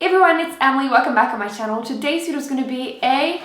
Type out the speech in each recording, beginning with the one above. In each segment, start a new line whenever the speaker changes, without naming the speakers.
Hey everyone, it's Emily. Welcome back on my channel. Today's video is going to be a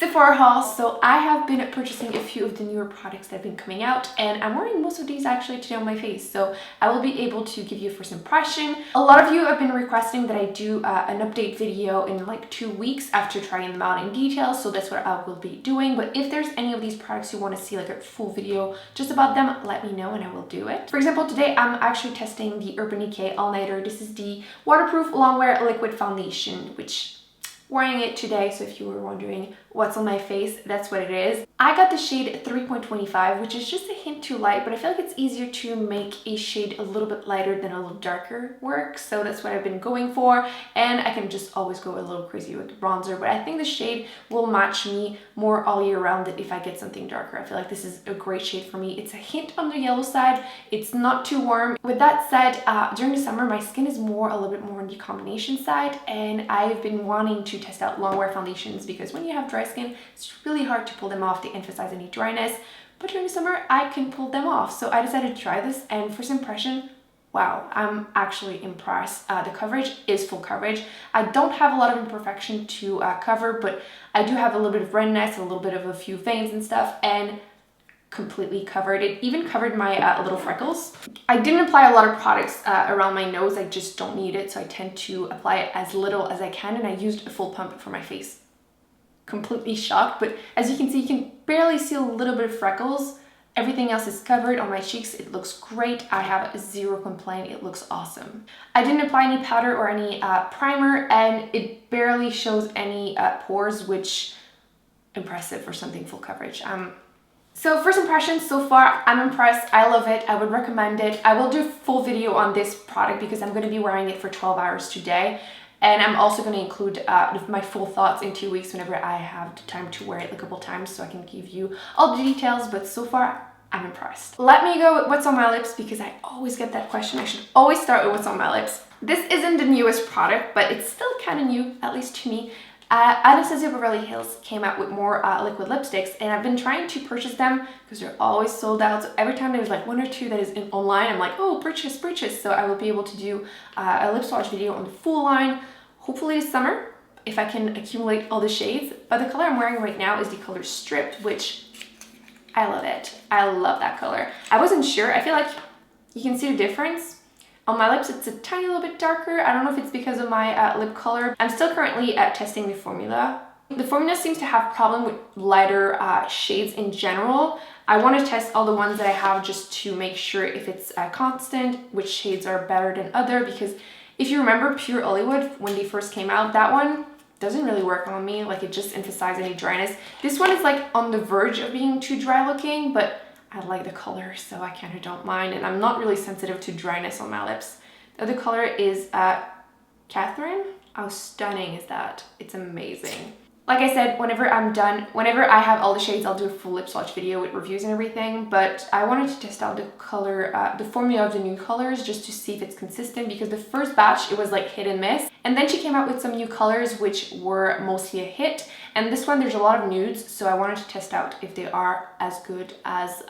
Sephora haul. So I have been purchasing a few of the newer products that have been coming out, and I'm wearing most of these actually today on my face, so I will be able to give you a first impression. A lot of you have been requesting that I do an update video in like 2 weeks after trying them out in detail, so that's what I will be doing. But if there's any of these products you want to see like a full video just about them, let me know and I will do it. For example, today I'm actually testing the Urban Decay All Nighter. This is the waterproof longwear liquid foundation, which wearing it today, so if you were wondering what's on my face, that's what it is. I got the shade 3.25, which is just a hint too light, but I feel like it's easier to make a shade a little bit lighter than a little darker work, so that's what I've been going for. And I can just always go a little crazy with the bronzer, but I think the shade will match me more all year round if I get something darker. I feel like this is a great shade for me. It's a hint on the yellow side, it's not too warm. With that said, during the summer my skin is a little bit more on the combination side, and I've been wanting to test out longwear foundations because when you have dry skin, it's really hard to pull them off. They emphasize any dryness, but during the summer I can pull them off. So I decided to try this, and first impression, wow, I'm actually impressed. The coverage is full coverage. I don't have a lot of imperfection to cover, but I do have a little bit of redness, a little bit of a few veins and stuff, and completely covered it. Even covered my little freckles. I didn't apply a lot of products around my nose. I just don't need it, so I tend to apply it as little as I can, and I used a full pump for my face. Completely shocked, but as you can see, you can barely see a little bit of freckles. Everything else is covered on my cheeks. It looks great. I have zero complaint. It looks awesome. I didn't apply any powder or any primer, and it barely shows any pores, which impressive for something full coverage. So first impressions so far, I'm impressed. I love it. I would recommend it. I will do a full video on this product because I'm going to be wearing it for 12 hours today. And I'm also going to include my full thoughts in 2 weeks whenever I have the time to wear it a couple times, so I can give you all the details. But so far, I'm impressed. Let me go with what's on my lips because I always get that question. I should always start with what's on my lips. This isn't the newest product, but it's still kind of new, at least to me. Anastasia Beverly Hills came out with more liquid lipsticks, and I've been trying to purchase them because they're always sold out. So every time there's like 1 or 2 that is online, I'm like, oh, purchase. So I will be able to do a lip swatch video on the full line, hopefully this summer, if I can accumulate all the shades. But the color I'm wearing right now is the color Stripped, which I love it. I love that color. I wasn't sure. I feel like you can see the difference. On my lips, it's a tiny little bit darker. I don't know if it's because of my lip color. I'm still currently testing the formula. The formula seems to have problem with lighter shades in general. I want to test all the ones that I have just to make sure if it's constant, which shades are better than other, because if you remember Pure Hollywood, when they first came out, that one doesn't really work on me. Like, it just emphasizes any dryness. This one is like on the verge of being too dry looking, but I like the color, so I kind of don't mind, and I'm not really sensitive to dryness on my lips. The other color is Kathryn. How stunning is that? It's amazing. Like I said, whenever I'm done, whenever I have all the shades, I'll do a full lip swatch video with reviews and everything, but I wanted to test out the color, the formula of the new colors, just to see if it's consistent, because the first batch, it was like hit and miss, and then she came out with some new colors which were mostly a hit, and this one there's a lot of nudes, so I wanted to test out if they are as good as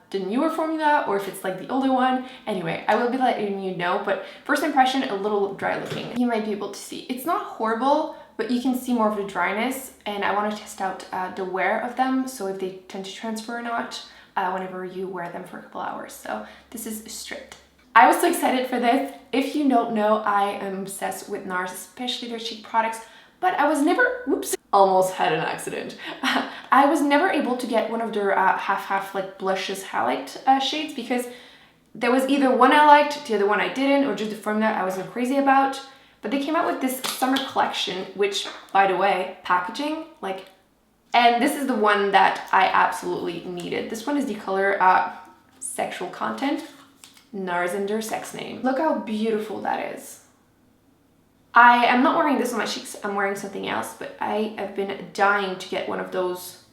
the newer formula or if it's like the older one. Anyway, I will be letting you know, but first impression, a little dry looking. You might be able to see. It's not horrible, but you can see more of the dryness, and I want to test out the wear of them, so if they tend to transfer or not whenever you wear them for a couple hours. So this is Stripped. I was so excited for this. If you don't know, I am obsessed with Nars, especially their cheek products, but I was never, whoops, almost had an accident. I was never able to get one of their half-half like blushes highlight shades, because there was either one I liked, the other one I didn't, or just the formula I wasn't crazy about. But they came out with this summer collection, which, by the way, packaging, like, and this is the one that I absolutely needed. This one is the color Sexual Content, Nars and their sex name. Look how beautiful that is. I am not wearing this on my cheeks, I'm wearing something else, but I have been dying to get one of those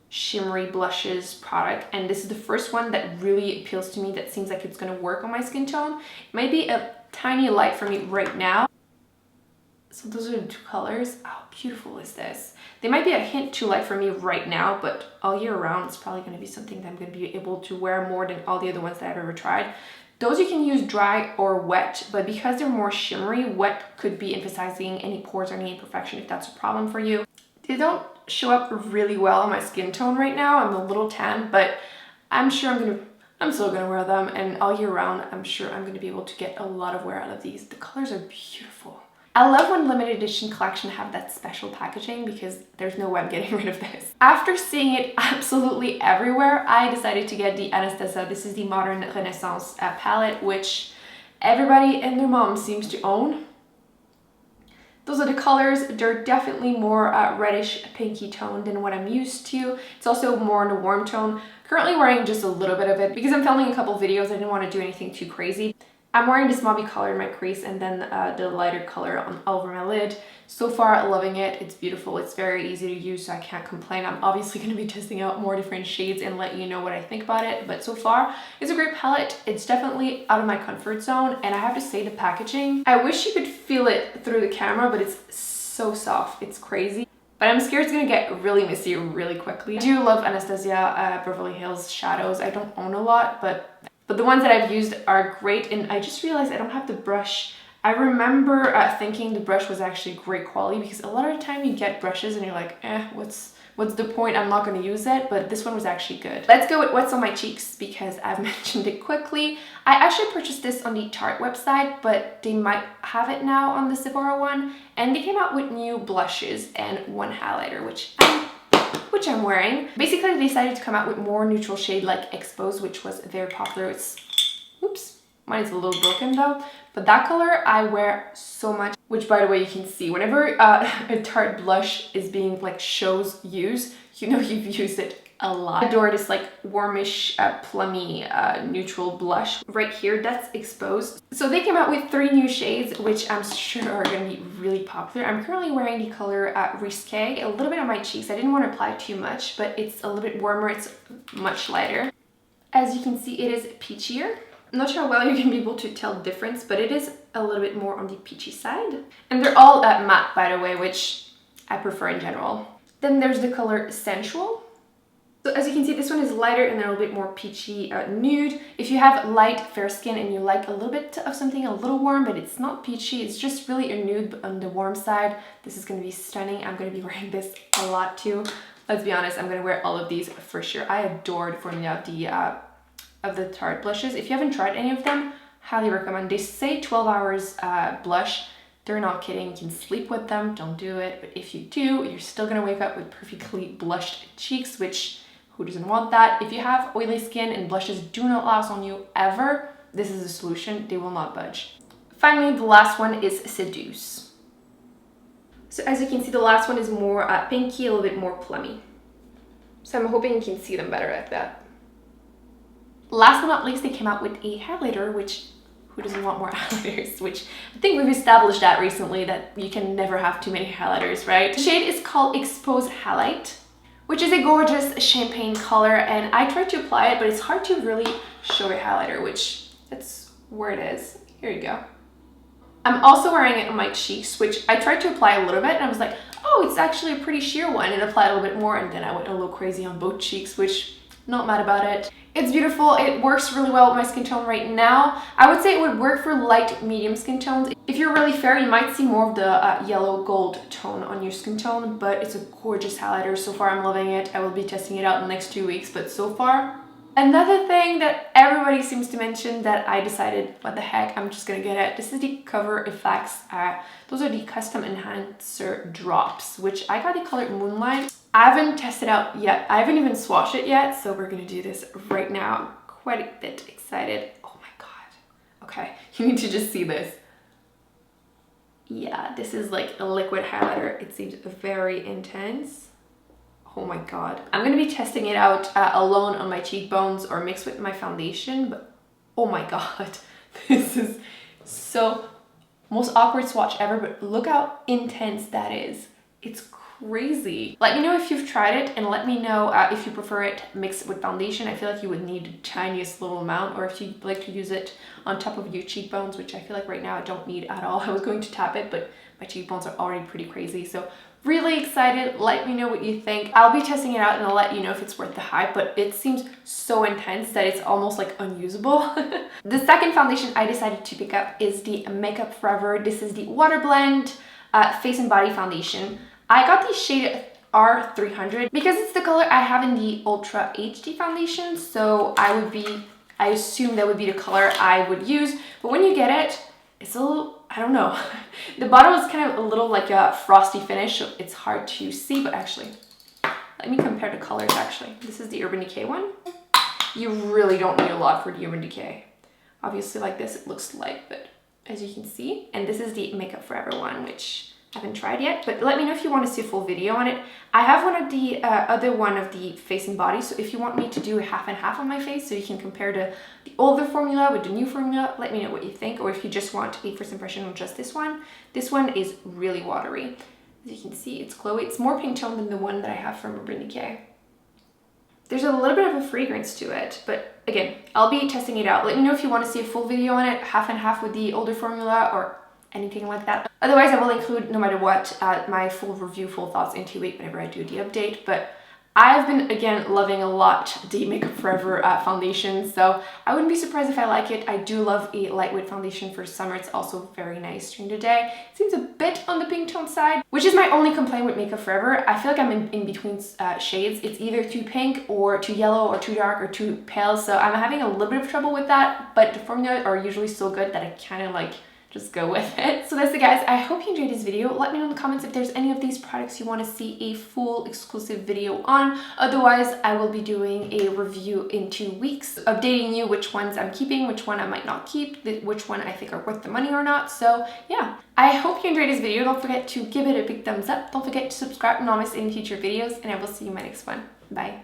shimmery blushes product, and this is the first one that really appeals to me, that seems like it's going to work on my skin tone. It might be a tiny light for me right now. So those are the 2 colors. How beautiful is this? They might be a hint too light for me right now, but all year round it's probably going to be something that I'm going to be able to wear more than all the other ones that I've ever tried. Those you can use dry or wet, but because they're more shimmery, wet could be emphasizing any pores or any imperfection if that's a problem for you. They don't show up really well on my skin tone right now. I'm a little tan, but I'm sure I'm still gonna wear them, and all year round, I'm sure I'm gonna be able to get a lot of wear out of these. The colors are beautiful. I love when limited edition collection have that special packaging because there's no way I'm getting rid of this. After seeing it absolutely everywhere, I decided to get the Anastasia. This is the Modern Renaissance palette, which everybody and their mom seems to own. Those are the colors. They're definitely more reddish pinky tone than what I'm used to. It's also more in a warm tone. Currently wearing just a little bit of it because I'm filming a couple videos. I didn't want to do anything too crazy. I'm wearing this mauvey color in my crease and then the lighter color all over my lid. So far, loving it. It's beautiful. It's very easy to use, so I can't complain. I'm obviously going to be testing out more different shades and let you know what I think about it. But so far, it's a great palette. It's definitely out of my comfort zone. And I have to say the packaging, I wish you could feel it through the camera, but it's so soft. It's crazy. But I'm scared it's going to get really messy really quickly. I do love Anastasia Beverly Hills shadows. I don't own a lot, but the ones that I've used are great. And I just realized I don't have the brush. I remember thinking the brush was actually great quality because a lot of the time you get brushes and you're like, what's the point? I'm not going to use it, but this one was actually good. Let's go with what's on my cheeks because I've mentioned it quickly. I actually purchased this on the Tarte website, but they might have it now on the Sephora one. And they came out with new blushes and one highlighter, which I'm wearing. Basically, they decided to come out with more neutral shade like Expose, which was very popular. It's, oops, mine is a little broken though. But that color I wear so much, which by the way, you can see whenever a Tarte blush is being like shows use, you know you've used it a lot. I adore this like warmish, plummy, neutral blush. Right here, that's Exposed. So they came out with 3 new shades, which I'm sure are going to be really popular. I'm currently wearing the color Risque, a little bit on my cheeks. I didn't want to apply too much, but it's a little bit warmer. It's much lighter. As you can see, it is peachier. I'm not sure how well you're going to be able to tell the difference, but it is a little bit more on the peachy side. And they're all matte, by the way, which I prefer in general. Then there's the color Sensual. So as you can see, this one is lighter and a little bit more peachy nude. If you have light, fair skin and you like a little bit of something a little warm, but it's not peachy, it's just really a nude but on the warm side, this is going to be stunning. I'm going to be wearing this a lot too. Let's be honest, I'm going to wear all of these for sure. I adore the formula of the Tarte blushes. If you haven't tried any of them, highly recommend. They say 12 hours blush. They're not kidding. You can sleep with them. Don't do it. But if you do, you're still going to wake up with perfectly blushed cheeks, which who doesn't want that? If you have oily skin and blushes do not last on you ever, this is a solution. They will not budge. Finally, the last one is Seduce. So as you can see, the last one is more pinky, a little bit more plummy. So I'm hoping you can see them better like that. Last but not least, they came out with a highlighter, which who doesn't want more highlighters? Which I think we've established that recently, that you can never have too many highlighters, right? The shade is called Expose Highlight, which is a gorgeous champagne color, and I tried to apply it, but it's hard to really show a highlighter, which that's where it is. Here you go. I'm also wearing it on my cheeks, which I tried to apply a little bit, and I was like, oh, it's actually a pretty sheer one, and applied a little bit more, and then I went a little crazy on both cheeks, which not mad about it. It's beautiful. It works really well with my skin tone right now. I would say it would work for light, medium skin tones. If you're really fair, you might see more of the yellow gold tone on your skin tone, but it's a gorgeous highlighter. So far, I'm loving it. I will be testing it out in the next 2 weeks, but so far. Another thing that everybody seems to mention that I decided, what the heck, I'm just gonna get it. This is the Cover FX. Those are the Custom Enhancer Drops, which I got the color Moonlight. I haven't tested out yet. I haven't even swatched it yet, so we're gonna do this right now. I'm quite a bit excited. Oh my god. Okay, you need to just see this. Yeah, this is like a liquid highlighter. It seems very intense. Oh my god. I'm gonna be testing it out alone on my cheekbones or mixed with my foundation, but oh my god. This is so most awkward swatch ever, but look how intense that is. It's crazy. Let me know if you've tried it, and let me know if you prefer it mixed with foundation. I feel like you would need the tiniest little amount, or if you like to use it on top of your cheekbones, which I feel like right now I don't need at all. I was going to tap it, but my cheekbones are already pretty crazy. So really excited. Let me know what you think. I'll be testing it out and I'll let you know if it's worth the hype, but it seems so intense that it's almost like unusable. The second foundation I decided to pick up is the Makeup Forever. This is the Water Blend Face and Body Foundation. I got the shade R300 because it's the color I have in the Ultra HD foundation, so I assume that would be the color I would use. But when you get it, it's a little, I don't know. The bottle is kind of a little like a frosty finish, so it's hard to see, but actually, let me compare the colors actually. This is the Urban Decay one. You really don't need a lot for the Urban Decay. Obviously like this, it looks light, but as you can see. And this is the Makeup Forever one, which I haven't tried yet, but let me know if you want to see a full video on it. I have one of the other one of the face and body, so if you want me to do half and half on my face so you can compare the older formula with the new formula, let me know what you think. Or if you just want a first impression on just this one is really watery. As you can see, it's glowy. It's more pink tone than the one that I have from Urban Decay. There's a little bit of a fragrance to it, but again, I'll be testing it out. Let me know if you want to see a full video on it, half and half with the older formula or anything like that. Otherwise, I will include, no matter what, my full review, full thoughts in 2 weeks whenever I do the update. But I've been, again, loving a lot the Makeup Forever foundation, so I wouldn't be surprised if I like it. I do love a lightweight foundation for summer. It's also very nice during the day. It seems a bit on the pink tone side, which is my only complaint with Makeup Forever. I feel like I'm in between shades. It's either too pink or too yellow or too dark or too pale, so I'm having a little bit of trouble with that, but the formula are usually so good that I kind of like just go with it. So that's it, guys. I hope you enjoyed this video. Let me know in the comments if there's any of these products you want to see a full exclusive video on. Otherwise, I will be doing a review in 2 weeks, updating you which ones I'm keeping, which one I might not keep, which one I think are worth the money or not. So yeah, I hope you enjoyed this video. Don't forget to give it a big thumbs up. Don't forget to subscribe and not miss any future videos, and I will see you in my next one. Bye.